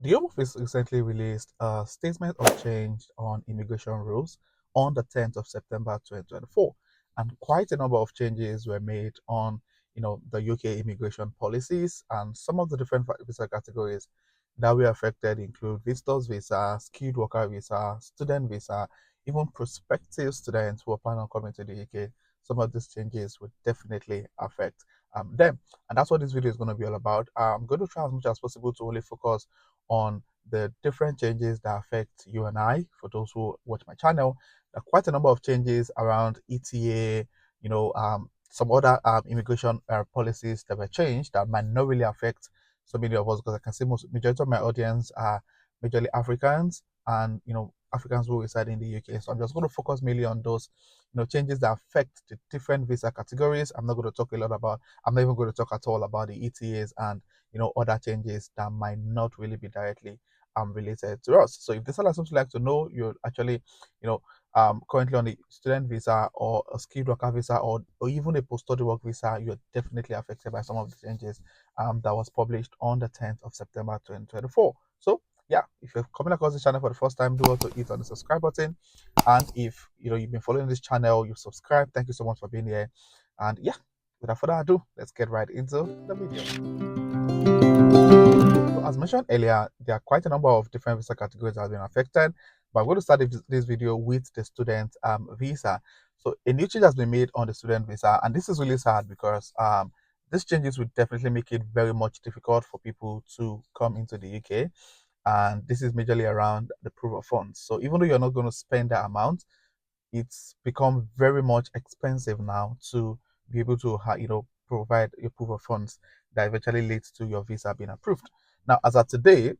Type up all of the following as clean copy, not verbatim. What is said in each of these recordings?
The Home Office recently released a statement of change on immigration rules on the 10th of September 2024, and quite a number of changes were made on, the UK immigration policies, and some of the different visa categories that were affected include visitors visa, skilled worker visa, student visa, even prospective students who are planning on coming to the UK. Some of these changes would definitely affect them, and that's what this video is going to be all about. I'm going to try as much as possible to only focus on the different changes that affect you and I. For those who watch my channel, there are quite a number of changes around ETA, some other immigration policies that were changed that might not really affect so many of us, because I can see most majority of my audience are majorly Africans, and Africans who reside in the UK. So I'm just going to focus mainly on those changes that affect the different visa categories. I'm not going to talk a lot about. I'm not even going to talk at all about the ETAs and other changes that might not really be directly related to us. So if this is something you'd like to know, you're actually, currently on a student visa or a skilled worker visa, or even a post-study work visa, you're definitely affected by some of the changes that was published on the 10th of September 2024. So yeah, if you're coming across the channel for the first time, do also hit on the subscribe button. And if you've been following this channel, you've subscribed, thank you so much for being here. And yeah, without further ado, let's get right into the video. So as mentioned earlier, there are quite a number of different visa categories that have been affected, but I'm going to start this video with the student visa. So a new change has been made on the student visa, and this is really sad because these changes will definitely make it very much difficult for people to come into the UK, and this is majorly around the proof of funds. So even though you're not going to spend that amount, it's become very much expensive now to be able to provide your proof of funds that eventually leads to your visa being approved. Now, as of today,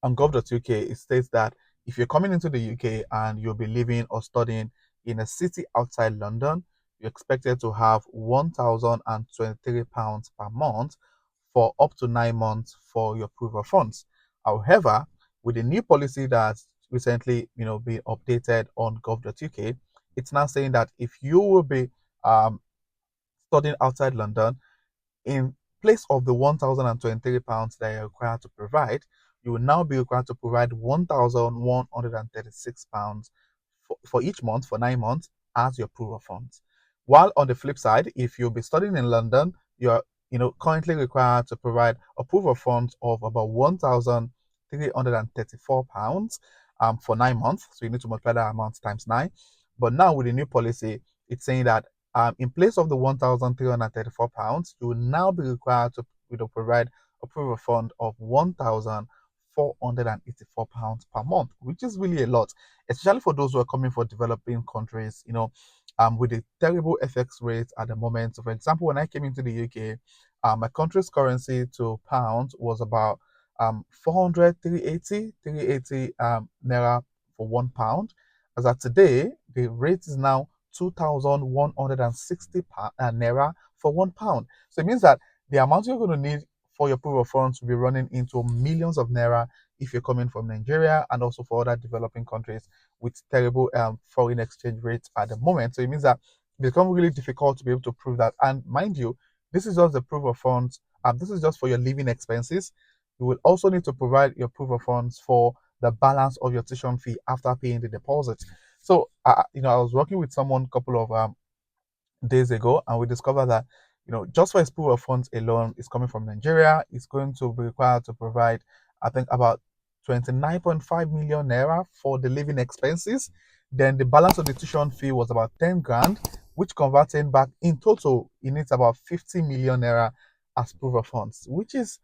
on gov.uk, it states that if you're coming into the UK and you'll be living or studying in a city outside London, you're expected to have £1,023 per month for up to 9 months for your proof of funds. However, with the new policy that's recently been updated on gov.uk, it's now saying that if you will be studying outside London, in place of the £1,023 that you're required to provide, you will now be required to provide £1,136 for each month for 9 months as your proof of funds. While on the flip side, if you'll be studying in London, you're currently required to provide a proof of funds of about £1,334 for 9 months. So you need to multiply that amount times 9. But now with the new policy, it's saying that in place of the £1,334, you will now be required to provide a proof of fund of £1,484 per month, which is really a lot, especially for those who are coming from developing countries, with the terrible FX rates at the moment. So, for example, when I came into the UK, my country's currency to pounds was about 400, 380 naira for £1. As of today, the rate is now 2,160 naira for £1. So it means that the amount you're going to need for your proof of funds will be running into millions of naira if you're coming from Nigeria and also for other developing countries with terrible foreign exchange rates at the moment. So it means that it becomes really difficult to be able to prove that. And mind you, this is just the proof of funds. This is just for your living expenses. You will also need to provide your proof of funds for the balance of your tuition fee after paying the deposit. So, I was working with someone a couple of days ago, and we discovered that, just for his pool of funds alone, is coming from Nigeria. It's going to be required to provide, I think, about 29.5 million naira for the living expenses. Then the balance of the tuition fee was about 10 grand, which converting back in total, he needs about 50 million naira as proof of funds, which is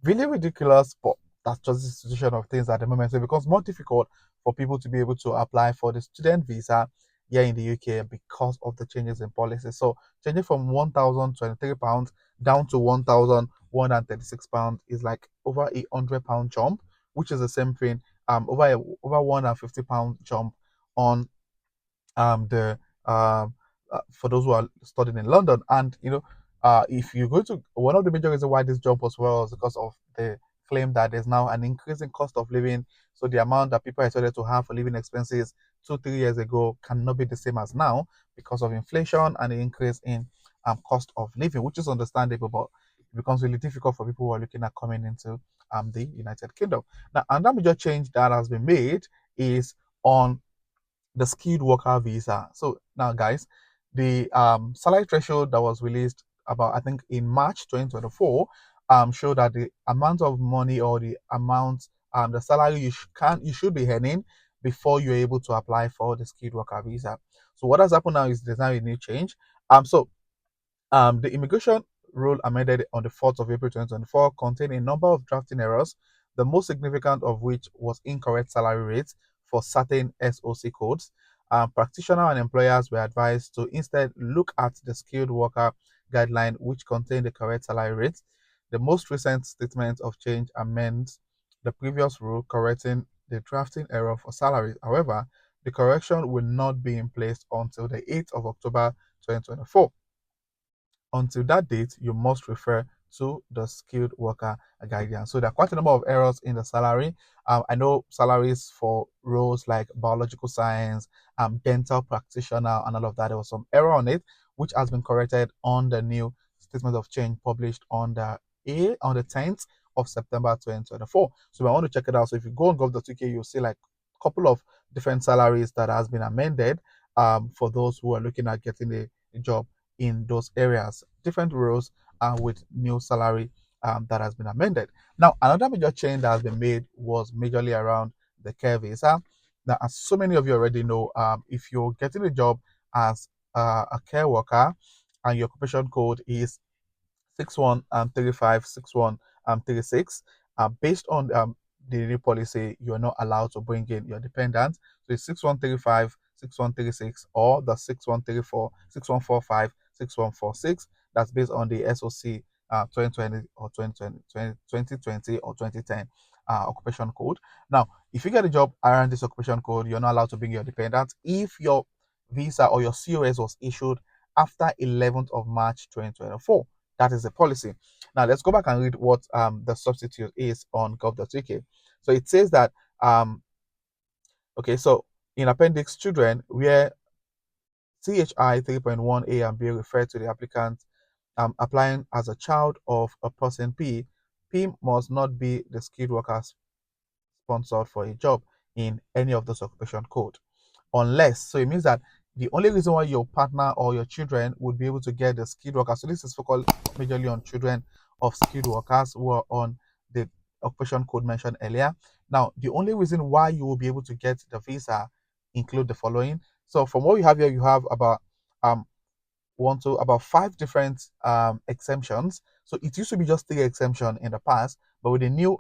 really ridiculous, but that's just the situation of things at the moment. So it becomes more difficult for people to be able to apply for the student visa here in the UK because of the changes in policy. So changing from £1,023 down to £1,136 is like over £800 jump, which is the same thing, over £150 jump on the for those who are studying in London. And if you go to one of the major reasons why this jump was well is because of the claim that there's now an increasing cost of living. So the amount that people are expected to have for living expenses 2 3 years ago cannot be the same as now because of inflation and the increase in cost of living, which is understandable, but it becomes really difficult for people who are looking at coming into the United Kingdom. Now, another major change that has been made is on the skilled worker visa. So now, guys, the salary threshold that was released about, I think, in March 2024 showed that the amount of money, or the amount, the salary you should be earning before you're able to apply for the skilled worker visa. So what has happened now is there's now a new change. The immigration rule amended on the 4th of April 2024 contained a number of drafting errors, the most significant of which was incorrect salary rates for certain SOC codes. Practitioners and employers were advised to instead look at the skilled worker guideline, which contained the correct salary rates. The most recent statement of change amends the previous rule, correcting the drafting error for salaries. However, the correction will not be in place until the 8th of October 2024. Until that date, you must refer to the skilled worker guidance. So there are quite a number of errors in the salary. I know salaries for roles like biological science, dental practitioner, and all of that. There was some error on it, which has been corrected on the new statement of change published on the 10th of September 2024. So I want to check it out. So if you go on gov.uk, you'll see like a couple of different salaries that has been amended for those who are looking at getting a job in those areas, different roles with new salary that has been amended. Now, another major change that has been made was majorly around the care visa. Now, as so many of you already know, if you're getting a job as a care worker and your occupation code is 6135 6136. Based on the new policy, you are not allowed to bring in your dependent. So it's 6135 6136 or the 6134 6145 6146. That's based on the SOC 2020 or 2020 or 2010 occupation code. Now, if you get a job around this occupation code, you're not allowed to bring your dependent if your visa or your COS was issued after 11th of March 2024. That is the policy. Now let's go back and read what the substitute is on gov.uk. So it says that okay, so in appendix children, where CHI 3.1a and b refer to the applicant applying as a child of a person P, P must not be the skilled workers sponsored for a job in any of those occupation code. Unless, so it means that the only reason why your partner or your children would be able to get the skilled workers, so this is focused majorly on children of skilled workers who are on the occupation code mentioned earlier. Now, the only reason why you will be able to get the visa include the following. So from what you have here, you have about um about 5 different exemptions. So it used to be just 3 exemptions in the past, but with the new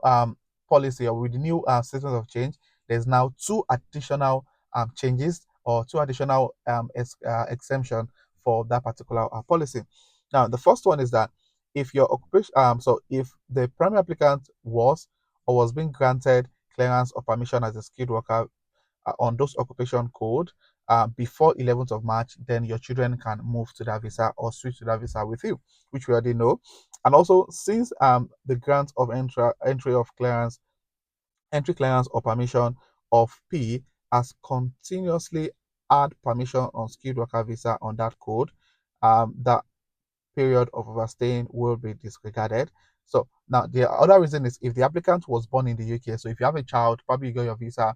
policy, or with the new statement of change, there's now 2 additional changes, or 2 additional exemption for that particular policy. Now, the first one is that if your occupation, so if the primary applicant was being granted clearance or permission as a skilled worker on those occupation code before 11th of March, then your children can move to that visa or switch to that visa with you, which we already know. And also, since the grant of entry clearance or permission of P has continuously had permission on skilled worker visa on that code, that period of overstaying will be disregarded. So now the other reason is if the applicant was born in the UK. So if you have a child, probably you got your visa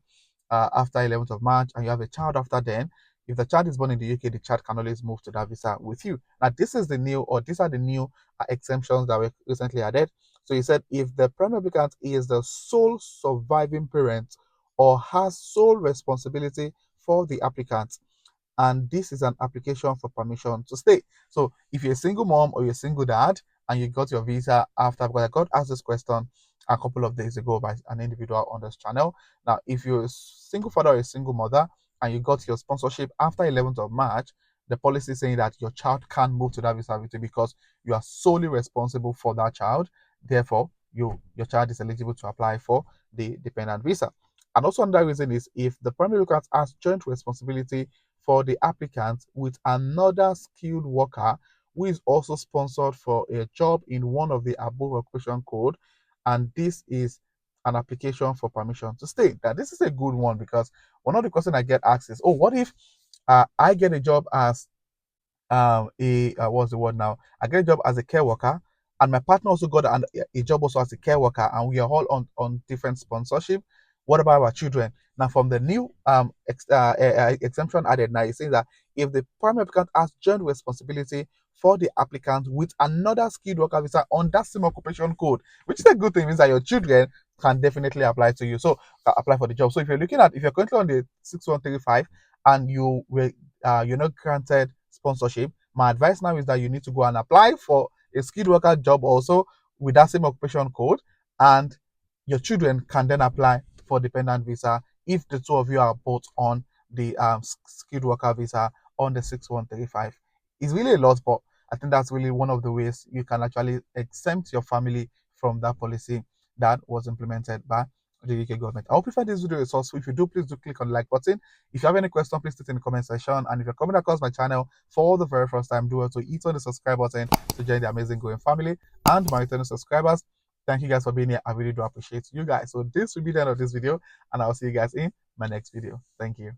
after 11th of March, and you have a child after then. If the child is born in the UK, the child can always move to that visa with you. Now, these are the new exemptions that were recently added. So he said if the primary applicant is the sole surviving parent or has sole responsibility for the applicant, and this is an application for permission to stay. So if you're a single mom or you're a single dad and you got your visa after, because I got asked this question a couple of days ago by an individual on this channel. Now, if you're a single father or a single mother and you got your sponsorship after 11th of March, the policy is saying that your child can't move to that visa with you because you are solely responsible for that child. Therefore, your child is eligible to apply for the dependent visa. And also another reason is if the primary applicant has joint responsibility for the applicant with another skilled worker who is also sponsored for a job in one of the above occupation code, and this is an application for permission to stay. Now, this is a good one because one of the questions I get asked is, oh, what if I get a job as what's the word now? I get a job as a care worker and my partner also got a job also as a care worker, and we are all on different sponsorship. What about our children? Now, from the new exemption added, now it says that if the primary applicant has joint responsibility for the applicant with another skilled worker visa on that same occupation code, which is a good thing, means that your children can definitely apply to you. So apply for the job. So if you're currently on the 6135 and you're not granted sponsorship, my advice now is that you need to go and apply for a skilled worker job also with that same occupation code, and your children can then apply for dependent visa if the two of you are both on the skilled worker visa on the 6135. It's really a lot, but I think that's really one of the ways you can actually exempt your family from that policy that was implemented by the UK government. I hope you find this video resourceful. If you do, please do click on the like button. If you have any question, please put it in the comment section. And if you're coming across my channel for the very first time, do also hit on the subscribe button to join the amazing growing family. And my returning subscribers, thank you guys for being here. I really do appreciate you guys. So this will be the end of this video, and I'll see you guys in my next video. Thank you.